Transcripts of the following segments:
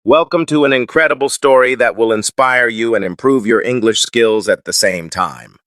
Welcome to an incredible story that will inspire you and improve your English skills at the same time.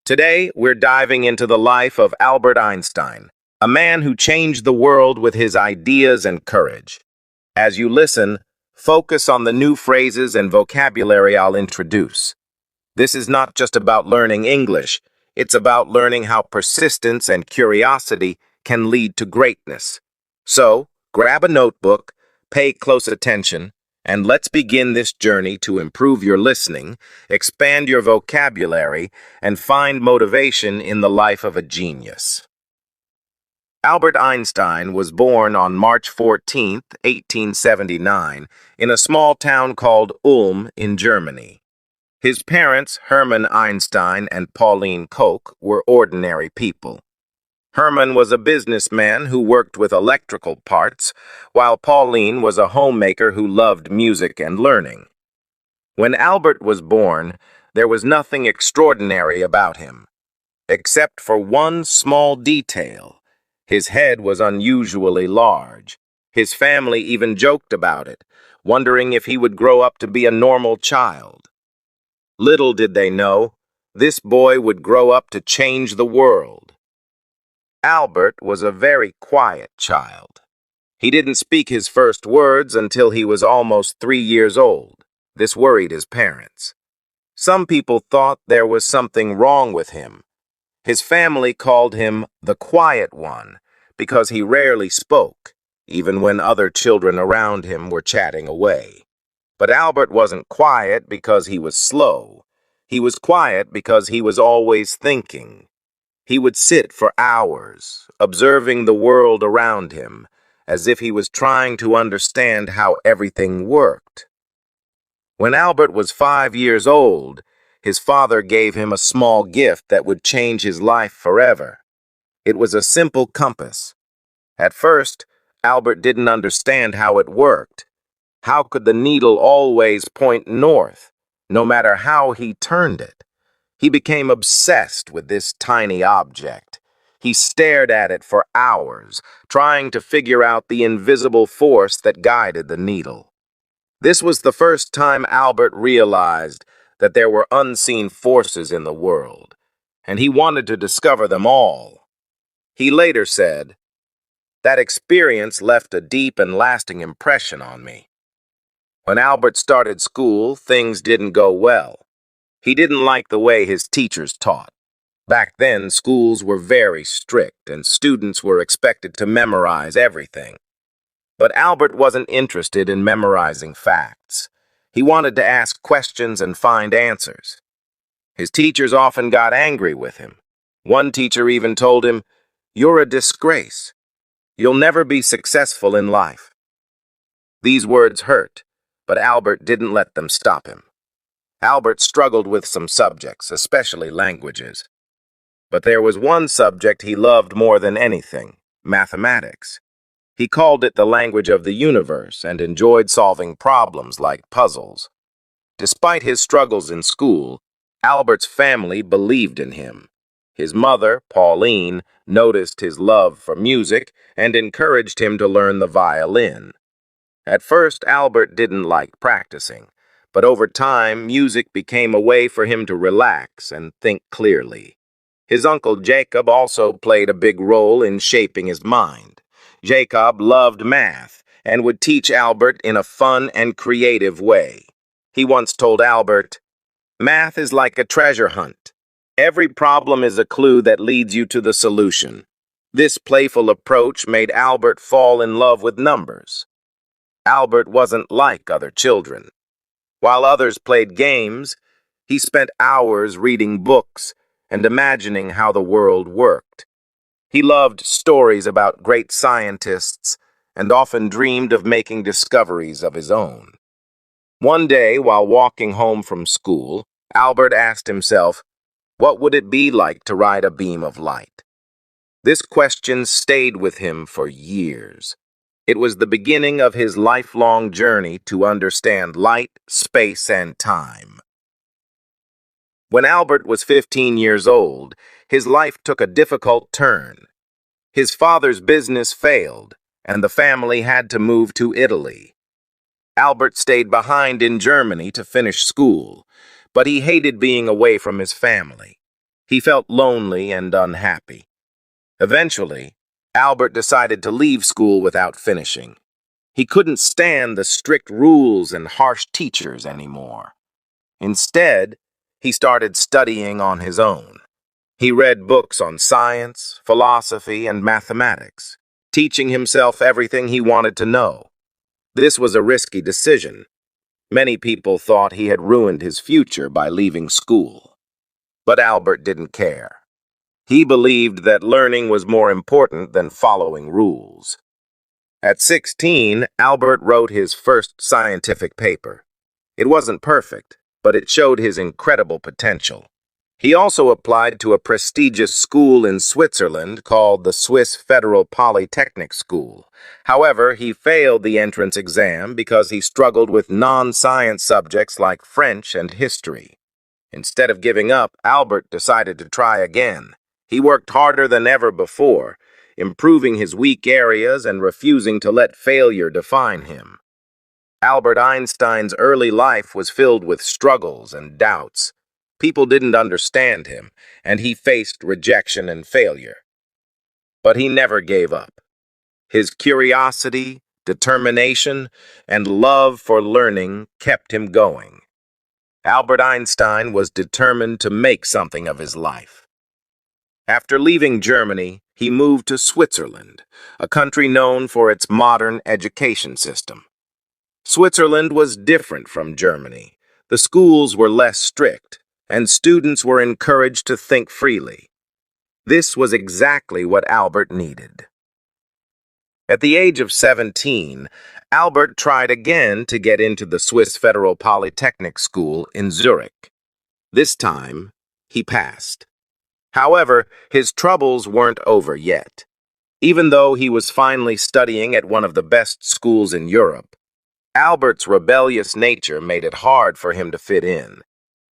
Today, we're diving into the life of Albert Einstein, a man who changed the world with his ideas and courage. As you listen, focus on the new phrases and vocabulary I'll introduce. This is not just about learning English, it's about learning how persistence and curiosity can lead to greatness. So, grab a notebook, pay close attention, and let's begin this journey to improve your listening, expand your vocabulary, and find motivation in the life of a genius. Albert Einstein was born on March 14, 1879, in a small town called Ulm in Germany. His parents, Hermann Einstein and Pauline Koch, were ordinary people. Hermann was a businessman who worked with electrical parts, while Pauline was a homemaker who loved music and learning. When Albert was born, there was nothing extraordinary about him, except for one small detail. His head was unusually large. His family even joked about it, wondering if he would grow up to be a normal child. Little did they know, this boy would grow up to change the world. Albert was a very quiet child. He didn't speak his first words until he was almost 3 years old. This worried his parents. Some people thought there was something wrong with him. His family called him the quiet one because he rarely spoke, even when other children around him were chatting away. But Albert wasn't quiet because he was slow. He was quiet because he was always thinking. He would sit for hours, observing the world around him, as if he was trying to understand how everything worked. When Albert was 5 years old, his father gave him a small gift that would change his life forever. It was a simple compass. At first, Albert didn't understand how it worked. How could the needle always point north, no matter how he turned it? He became obsessed with this tiny object. He stared at it for hours, trying to figure out the invisible force that guided the needle. This was the first time Albert realized that there were unseen forces in the world, and he wanted to discover them all. He later said, "That experience left a deep and lasting impression on me." When Albert started school, things didn't go well. He didn't like the way his teachers taught. Back then, schools were very strict and students were expected to memorize everything. But Albert wasn't interested in memorizing facts. He wanted to ask questions and find answers. His teachers often got angry with him. One teacher even told him, "You're a disgrace. You'll never be successful in life." These words hurt, but Albert didn't let them stop him. Albert struggled with some subjects, especially languages. But there was one subject he loved more than anything: mathematics. He called it the language of the universe and enjoyed solving problems like puzzles. Despite his struggles in school, Albert's family believed in him. His mother, Pauline, noticed his love for music and encouraged him to learn the violin. At first, Albert didn't like practicing, but over time, music became a way for him to relax and think clearly. His uncle Jacob also played a big role in shaping his mind. Jacob loved math and would teach Albert in a fun and creative way. He once told Albert, "Math is like a treasure hunt. Every problem is a clue that leads you to the solution." This playful approach made Albert fall in love with numbers. Albert wasn't like other children. While others played games, he spent hours reading books and imagining how the world worked. He loved stories about great scientists and often dreamed of making discoveries of his own. One day, while walking home from school, Albert asked himself, what would it be like to ride a beam of light? This question stayed with him for years. It was the beginning of his lifelong journey to understand light, space, and time. When Albert was 15 years old, his life took a difficult turn. His father's business failed, and the family had to move to Italy. Albert stayed behind in Germany to finish school, but he hated being away from his family. He felt lonely and unhappy. Eventually, Albert decided to leave school without finishing. He couldn't stand the strict rules and harsh teachers anymore. Instead, he started studying on his own. He read books on science, philosophy, and mathematics, teaching himself everything he wanted to know. This was a risky decision. Many people thought he had ruined his future by leaving school. But Albert didn't care. He believed that learning was more important than following rules. At 16, Albert wrote his first scientific paper. It wasn't perfect, but it showed his incredible potential. He also applied to a prestigious school in Switzerland called the Swiss Federal Polytechnic School. However, he failed the entrance exam because he struggled with non-science subjects like French and history. Instead of giving up, Albert decided to try again. He worked harder than ever before, improving his weak areas and refusing to let failure define him. Albert Einstein's early life was filled with struggles and doubts. People didn't understand him, and he faced rejection and failure. But he never gave up. His curiosity, determination, and love for learning kept him going. Albert Einstein was determined to make something of his life. After leaving Germany, he moved to Switzerland, a country known for its modern education system. Switzerland was different from Germany. The schools were less strict, and students were encouraged to think freely. This was exactly what Albert needed. At the age of 17, Albert tried again to get into the Swiss Federal Polytechnic School in Zurich. This time, he passed. However, his troubles weren't over yet. Even though he was finally studying at one of the best schools in Europe, Albert's rebellious nature made it hard for him to fit in.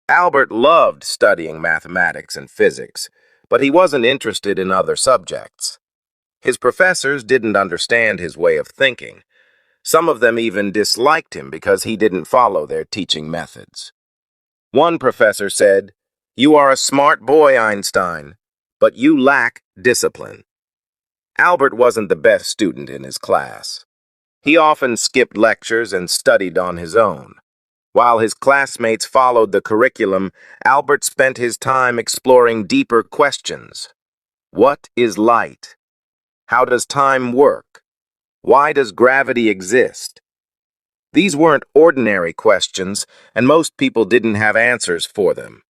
Albert loved studying mathematics and physics, but he wasn't interested in other subjects. His professors didn't understand his way of thinking. Some of them even disliked him because he didn't follow their teaching methods. One professor said, "You are a smart boy, Einstein, but you lack discipline." Albert wasn't the best student in his class. He often skipped lectures and studied on his own. While his classmates followed the curriculum, Albert spent his time exploring deeper questions. What is light? How does time work? Why does gravity exist? These weren't ordinary questions, and most people didn't have answers for them.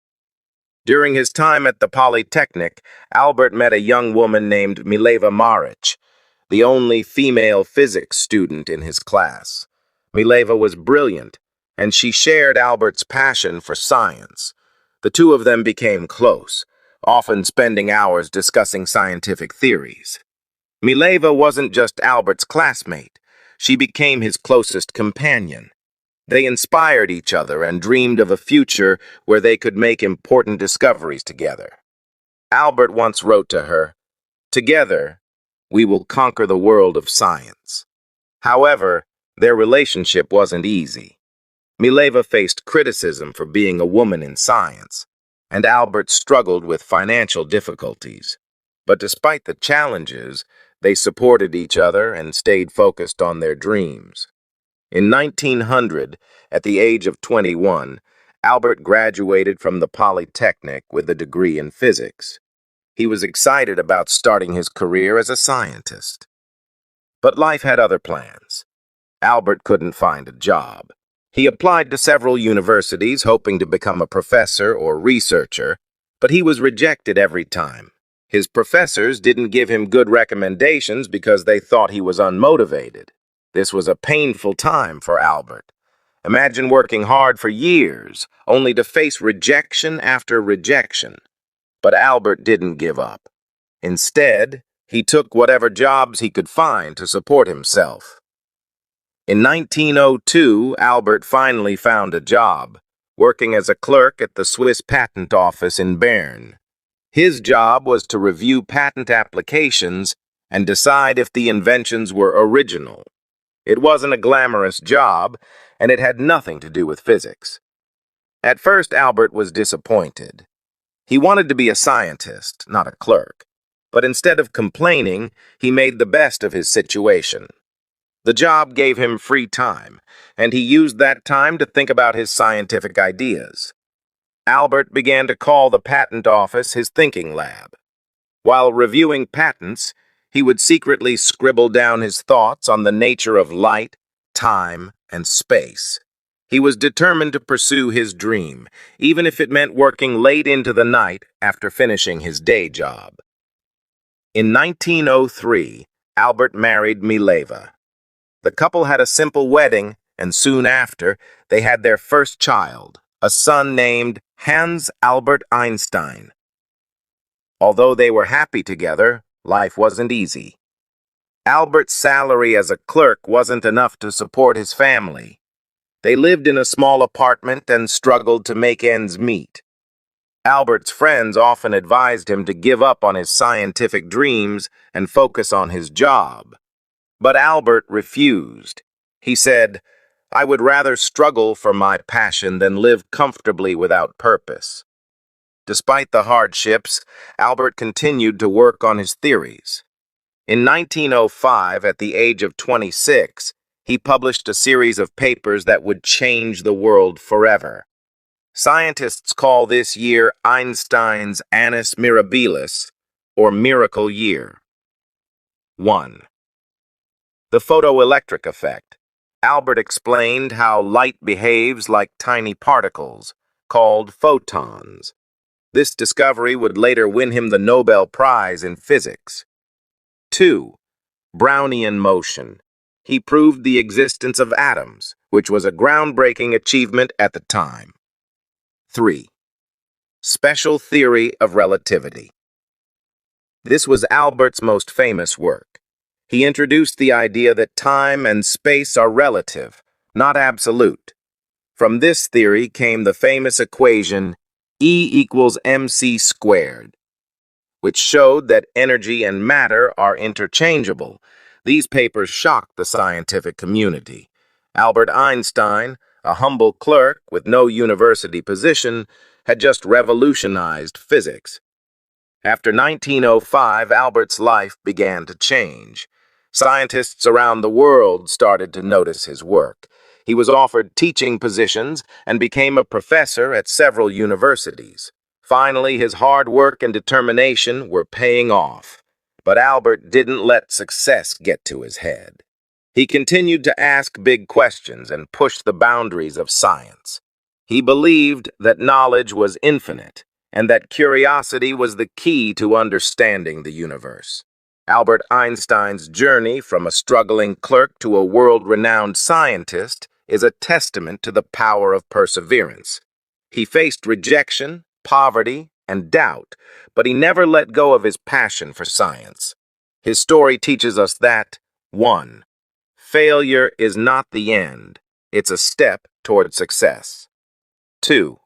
During his time at the Polytechnic, Albert met a young woman named Mileva Maric, the only female physics student in his class. Mileva was brilliant, and she shared Albert's passion for science. The two of them became close, often spending hours discussing scientific theories. Mileva wasn't just Albert's classmate. She became his closest companion. They inspired each other and dreamed of a future where they could make important discoveries together. Albert once wrote to her, "Together, we will conquer the world of science." However, their relationship wasn't easy. Mileva faced criticism for being a woman in science, and Albert struggled with financial difficulties. But despite the challenges, they supported each other and stayed focused on their dreams. In 1900, at the age of 21, Albert graduated from the Polytechnic with a degree in physics. He was excited about starting his career as a scientist. But life had other plans. Albert couldn't find a job. He applied to several universities hoping to become a professor or researcher, but he was rejected every time. His professors didn't give him good recommendations because they thought he was unmotivated. This was a painful time for Albert. Imagine working hard for years, only to face rejection after rejection. But Albert didn't give up. Instead, he took whatever jobs he could find to support himself. In 1902, Albert finally found a job, working as a clerk at the Swiss Patent Office in Bern. His job was to review patent applications and decide if the inventions were original. It wasn't a glamorous job, and it had nothing to do with physics. At first, Albert was disappointed. He wanted to be a scientist, not a clerk. But instead of complaining, he made the best of his situation. The job gave him free time, and he used that time to think about his scientific ideas. Albert began to call the patent office his thinking lab. While reviewing patents, he would secretly scribble down his thoughts on the nature of light, time, and space. He was determined to pursue his dream, even if it meant working late into the night after finishing his day job. In 1903, Albert married Mileva. The couple had a simple wedding, and soon after, they had their first child, a son named Hans Albert Einstein. Although they were happy together, life wasn't easy. Albert's salary as a clerk wasn't enough to support his family. They lived in a small apartment and struggled to make ends meet. Albert's friends often advised him to give up on his scientific dreams and focus on his job. But Albert refused. He said, "I would rather struggle for my passion than live comfortably without purpose." Despite the hardships, Albert continued to work on his theories. In 1905, at the age of 26, he published a series of papers that would change the world forever. Scientists call this year Einstein's Annus Mirabilis, or Miracle Year. 1. The photoelectric effect. Albert explained how light behaves like tiny particles, called photons. This discovery would later win him the Nobel Prize in Physics. 2. Brownian motion. He proved the existence of atoms, which was a groundbreaking achievement at the time. 3. Special theory of relativity. This was Albert's most famous work. He introduced the idea that time and space are relative, not absolute. From this theory came the famous equation E equals mc squared, which showed that energy and matter are interchangeable. These papers shocked the scientific community. Albert Einstein, a humble clerk with no university position, had just revolutionized physics. After 1905, Albert's life began to change. Scientists around the world started to notice his work. He was offered teaching positions and became a professor at several universities. Finally, his hard work and determination were paying off. But Albert didn't let success get to his head. He continued to ask big questions and push the boundaries of science. He believed that knowledge was infinite and that curiosity was the key to understanding the universe. Albert Einstein's journey from a struggling clerk to a world-renowned scientist is a testament to the power of perseverance. He faced rejection, poverty, and doubt, but he never let go of his passion for science. His story teaches us that, 1. Failure is not the end, it's a step toward success. 2.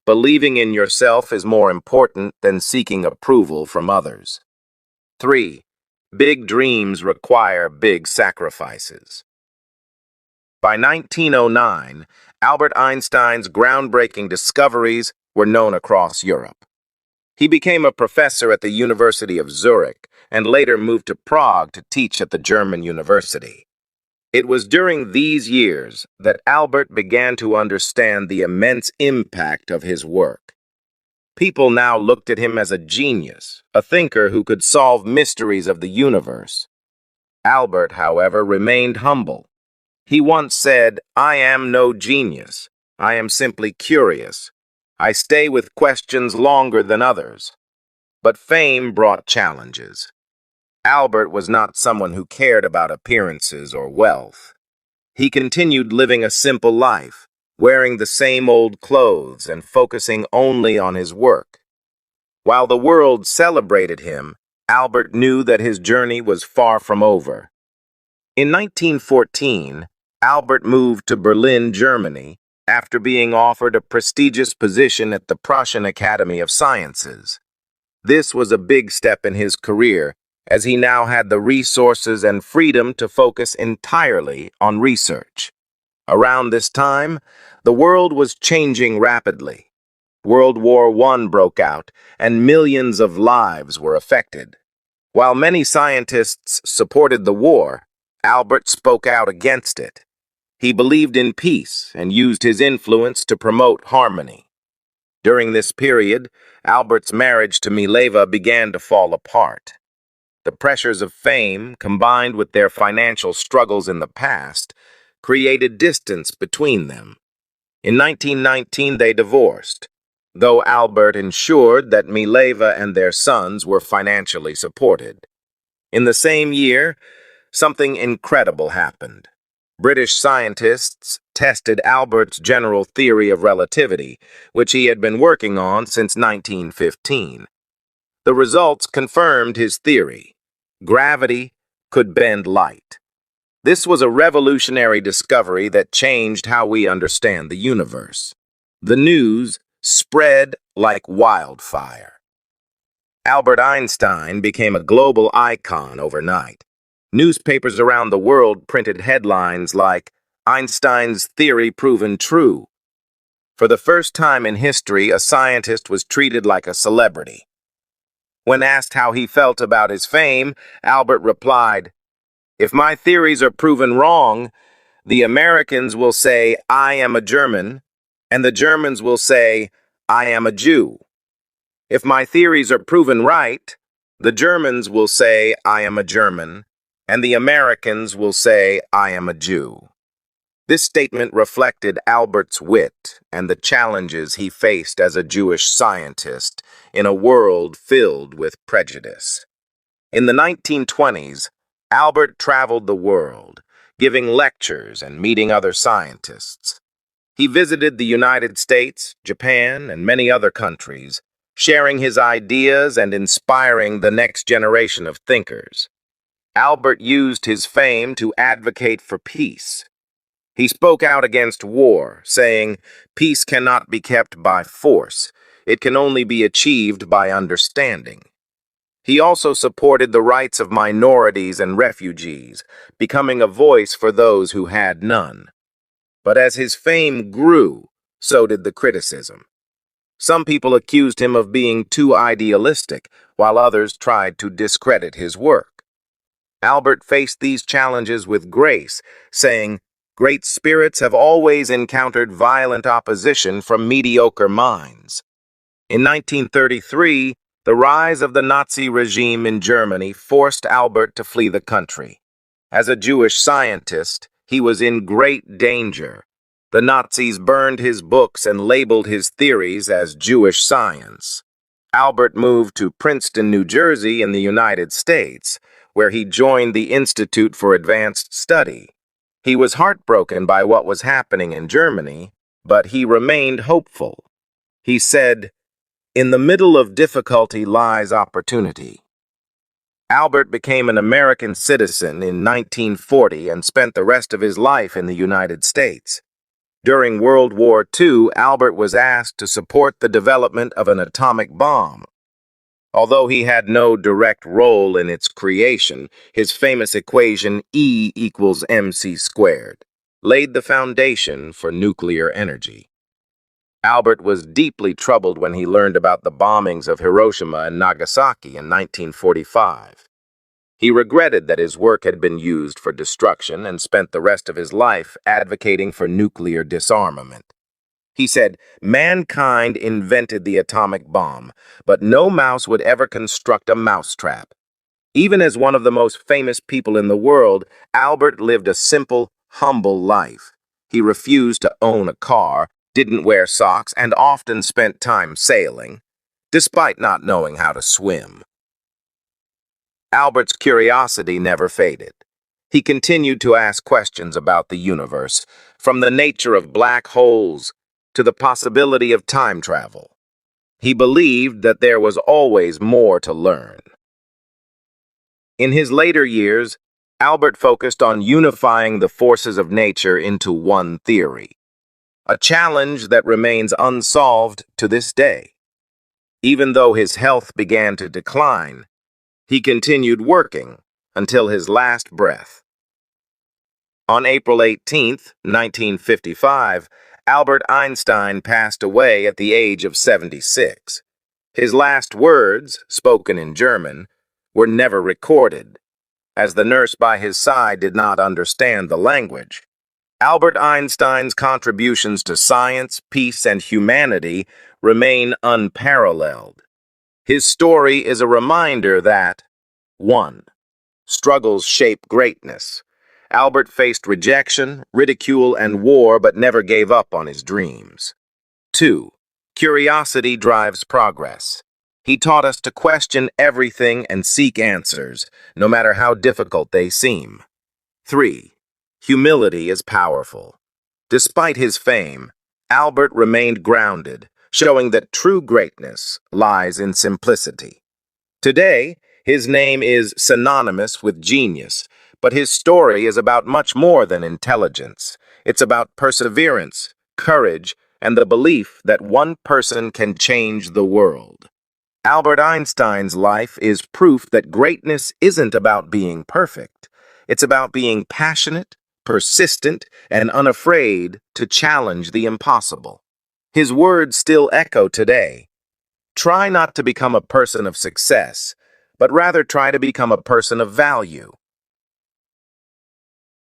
Believing in yourself is more important than seeking approval from others. 3. Big dreams require big sacrifices. By 1909, Albert Einstein's groundbreaking discoveries were known across Europe. He became a professor at the University of Zurich and later moved to Prague to teach at the German university. It was during these years that Albert began to understand the immense impact of his work. People now looked at him as a genius, a thinker who could solve mysteries of the universe. Albert, however, remained humble. He once said, "I am no genius. I am simply curious. I stay with questions longer than others." But fame brought challenges. Albert was not someone who cared about appearances or wealth. He continued living a simple life, wearing the same old clothes and focusing only on his work. While the world celebrated him, Albert knew that his journey was far from over. In 1914, Albert moved to Berlin, Germany, after being offered a prestigious position at the Prussian Academy of Sciences. This was a big step in his career, as he now had the resources and freedom to focus entirely on research. Around this time, the world was changing rapidly. World War I broke out, and millions of lives were affected. While many scientists supported the war, Albert spoke out against it. He believed in peace and used his influence to promote harmony. During this period, Albert's marriage to Mileva began to fall apart. The pressures of fame, combined with their financial struggles in the past, created distance between them. In 1919, they divorced, though Albert ensured that Mileva and their sons were financially supported. In the same year, something incredible happened. British scientists tested Albert's general theory of relativity, which he had been working on since 1915. The results confirmed his theory. Gravity could bend light. This was a revolutionary discovery that changed how we understand the universe. The news spread like wildfire. Albert Einstein became a global icon overnight. Newspapers around the world printed headlines like, "Einstein's theory proven true." For the first time in history, a scientist was treated like a celebrity. When asked how he felt about his fame, Albert replied, "If my theories are proven wrong, the Americans will say, 'I am a German,' and the Germans will say, 'I am a Jew.' If my theories are proven right, the Germans will say, 'I am a German,' and the Americans will say, 'I am a Jew.'" This statement reflected Albert's wit and the challenges he faced as a Jewish scientist in a world filled with prejudice. In the 1920s, Albert traveled the world, giving lectures and meeting other scientists. He visited the United States, Japan, and many other countries, sharing his ideas and inspiring the next generation of thinkers. Albert used his fame to advocate for peace. He spoke out against war, saying, "Peace cannot be kept by force. It can only be achieved by understanding." He also supported the rights of minorities and refugees, becoming a voice for those who had none. But as his fame grew, so did the criticism. Some people accused him of being too idealistic, while others tried to discredit his work. Albert faced these challenges with grace, saying, "Great spirits have always encountered violent opposition from mediocre minds." In 1933, the rise of the Nazi regime in Germany forced Albert to flee the country. As a Jewish scientist, he was in great danger. The Nazis burned his books and labeled his theories as Jewish science. Albert moved to Princeton, New Jersey in the United States, where he joined the Institute for Advanced Study. He was heartbroken by what was happening in Germany, but he remained hopeful. He said, "In the middle of difficulty lies opportunity." Albert became an American citizen in 1940 and spent the rest of his life in the United States. During World War II, Albert was asked to support the development of an atomic bomb. Although he had no direct role in its creation, his famous equation E equals mc squared laid the foundation for nuclear energy. Albert was deeply troubled when he learned about the bombings of Hiroshima and Nagasaki in 1945. He regretted that his work had been used for destruction and spent the rest of his life advocating for nuclear disarmament. He said, "Mankind invented the atomic bomb, but no mouse would ever construct a mousetrap." Even as one of the most famous people in the world, Albert lived a simple, humble life. He refused to own a car, didn't wear socks, and often spent time sailing, despite not knowing how to swim. Albert's curiosity never faded. He continued to ask questions about the universe, from the nature of black holes to the possibility of time travel. He believed that there was always more to learn. In his later years, Albert focused on unifying the forces of nature into one theory, a challenge that remains unsolved to this day. Even though his health began to decline, he continued working until his last breath. On April 18th, 1955, Albert Einstein passed away at the age of 76. His last words, spoken in German, were never recorded, as the nurse by his side did not understand the language. Albert Einstein's contributions to science, peace, and humanity remain unparalleled. His story is a reminder that 1. Struggles shape greatness. Albert faced rejection, ridicule, and war but never gave up on his dreams. 2. Curiosity drives progress. He taught us to question everything and seek answers, no matter how difficult they seem. 3. Humility is powerful. Despite his fame, Albert remained grounded, showing that true greatness lies in simplicity. Today, his name is synonymous with genius, but his story is about much more than intelligence. It's about perseverance, courage, and the belief that one person can change the world. Albert Einstein's life is proof that greatness isn't about being perfect. It's about being passionate, persistent, and unafraid to challenge the impossible. His words still echo today. Try not to become a person of success, but rather try to become a person of value.